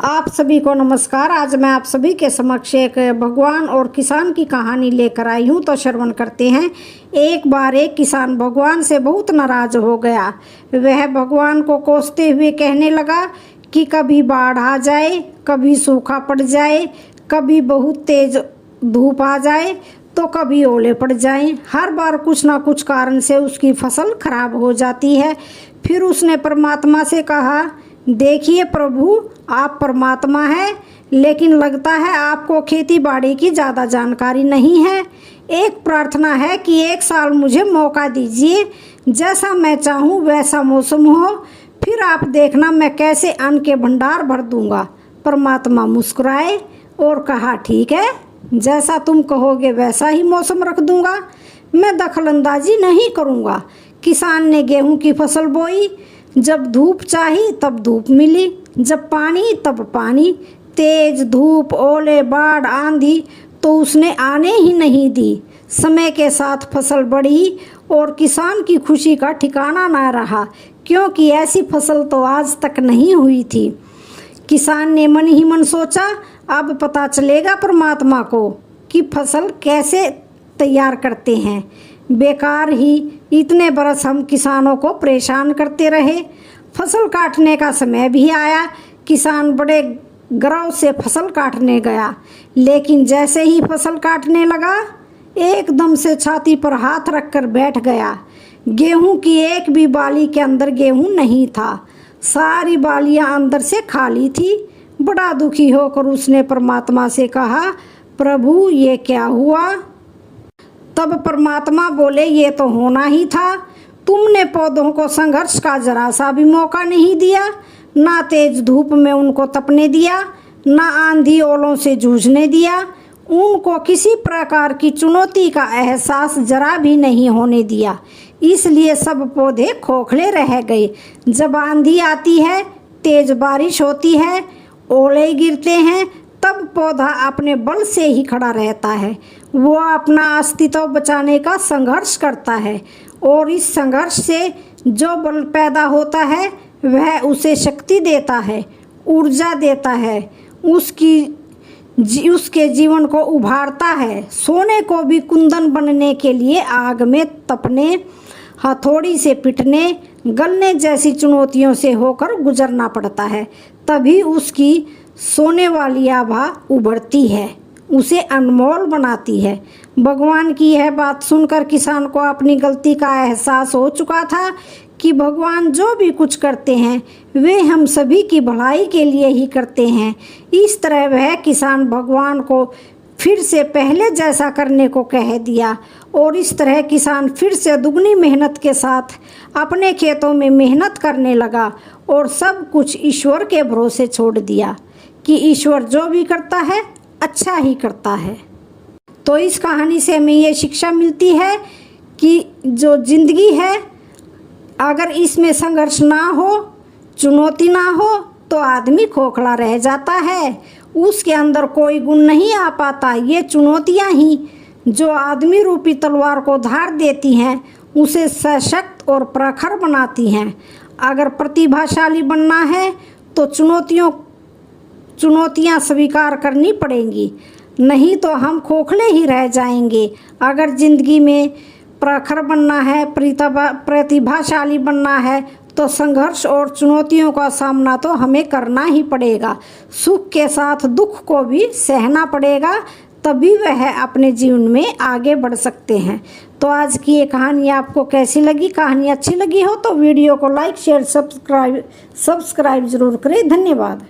आप सभी को नमस्कार। आज मैं आप सभी के समक्ष एक भगवान और किसान की कहानी लेकर आई हूँ, तो श्रवण करते हैं। एक बार एक किसान भगवान से बहुत नाराज हो गया। वह भगवान को कोसते हुए कहने लगा कि कभी बाढ़ आ जाए, कभी सूखा पड़ जाए, कभी बहुत तेज धूप आ जाए तो कभी ओले पड़ जाएं। हर बार कुछ ना कुछ कारण से उसकी फसल खराब हो जाती है। फिर उसने परमात्मा से कहा, देखिए प्रभु, आप परमात्मा हैं, लेकिन लगता है आपको खेती बाड़ी की ज़्यादा जानकारी नहीं है। एक प्रार्थना है कि एक साल मुझे मौका दीजिए, जैसा मैं चाहूँ वैसा मौसम हो, फिर आप देखना मैं कैसे अन्न के भंडार भर दूंगा। परमात्मा मुस्कुराए और कहा, ठीक है, जैसा तुम कहोगे वैसा ही मौसम रख दूंगा, मैं दखलंदाजी नहीं करूंगा। किसान ने गेहूं की फसल बोई। जब धूप चाही तब धूप मिली, जब पानी तब पानी। तेज धूप, ओले, बाढ़, आंधी तो उसने आने ही नहीं दी। समय के साथ फसल बढ़ी और किसान की खुशी का ठिकाना ना रहा, क्योंकि ऐसी फसल तो आज तक नहीं हुई थी। किसान ने मन ही मन सोचा, अब पता चलेगा परमात्मा को कि फसल कैसे तैयार करते हैं। बेकार ही इतने बरस हम किसानों को परेशान करते रहे। फसल काटने का समय भी आया। किसान बड़े गर्व से फसल काटने गया, लेकिन जैसे ही फसल काटने लगा, एकदम से छाती पर हाथ रखकर बैठ गया। गेहूं की एक भी बाली के अंदर गेहूं नहीं था, सारी बालियां अंदर से खाली थी। बड़ा दुखी होकर उसने परमात्मा से कहा, प्रभु ये क्या हुआ? तब परमात्मा बोले, ये तो होना ही था। तुमने पौधों को संघर्ष का जरा सा भी मौका नहीं दिया, ना तेज धूप में उनको तपने दिया, ना आंधी ओलों से जूझने दिया। उनको किसी प्रकार की चुनौती का एहसास जरा भी नहीं होने दिया, इसलिए सब पौधे खोखले रह गए। जब आंधी आती है, तेज बारिश होती है, ओले गिरते हैं, तब पौधा अपने बल से ही खड़ा रहता है। वो अपना अस्तित्व बचाने का संघर्ष करता है, और इस संघर्ष से जो बल पैदा होता है वह उसे शक्ति देता है, ऊर्जा देता है, उसके जीवन को उभारता है। सोने को भी कुंदन बनने के लिए आग में तपने, हथौड़ी से पिटने, गलने जैसी चुनौतियों से होकर गुजरना पड़ता है, तभी उसकी सोने वाली आभा उभरती है, उसे अनमोल बनाती है। भगवान की यह बात सुनकर किसान को अपनी गलती का एहसास हो चुका था कि भगवान जो भी कुछ करते हैं वे हम सभी की भलाई के लिए ही करते हैं। इस तरह वह किसान भगवान को फिर से पहले जैसा करने को कह दिया, और इस तरह किसान फिर से दुगनी मेहनत के साथ अपने खेतों में मेहनत करने लगा और सब कुछ ईश्वर के भरोसे छोड़ दिया कि ईश्वर जो भी करता है अच्छा ही करता है। तो इस कहानी से हमें ये शिक्षा मिलती है कि जो जिंदगी है, अगर इसमें संघर्ष ना हो, चुनौती ना हो, तो आदमी खोखला रह जाता है, उसके अंदर कोई गुण नहीं आ पाता। ये चुनौतियां ही जो आदमी रूपी तलवार को धार देती हैं, उसे सशक्त और प्रखर बनाती हैं। अगर प्रतिभाशाली बनना है तो चुनौतियां स्वीकार करनी पड़ेंगी, नहीं तो हम खोखले ही रह जाएंगे। अगर जिंदगी में प्रखर बनना है, प्रतिभाशाली बनना है, तो संघर्ष और चुनौतियों का सामना तो हमें करना ही पड़ेगा। सुख के साथ दुख को भी सहना पड़ेगा, तभी वह अपने जीवन में आगे बढ़ सकते हैं। तो आज की ये कहानी आपको कैसी लगी? कहानी अच्छी लगी हो तो वीडियो को लाइक, शेयर, सब्सक्राइब ज़रूर करें। धन्यवाद।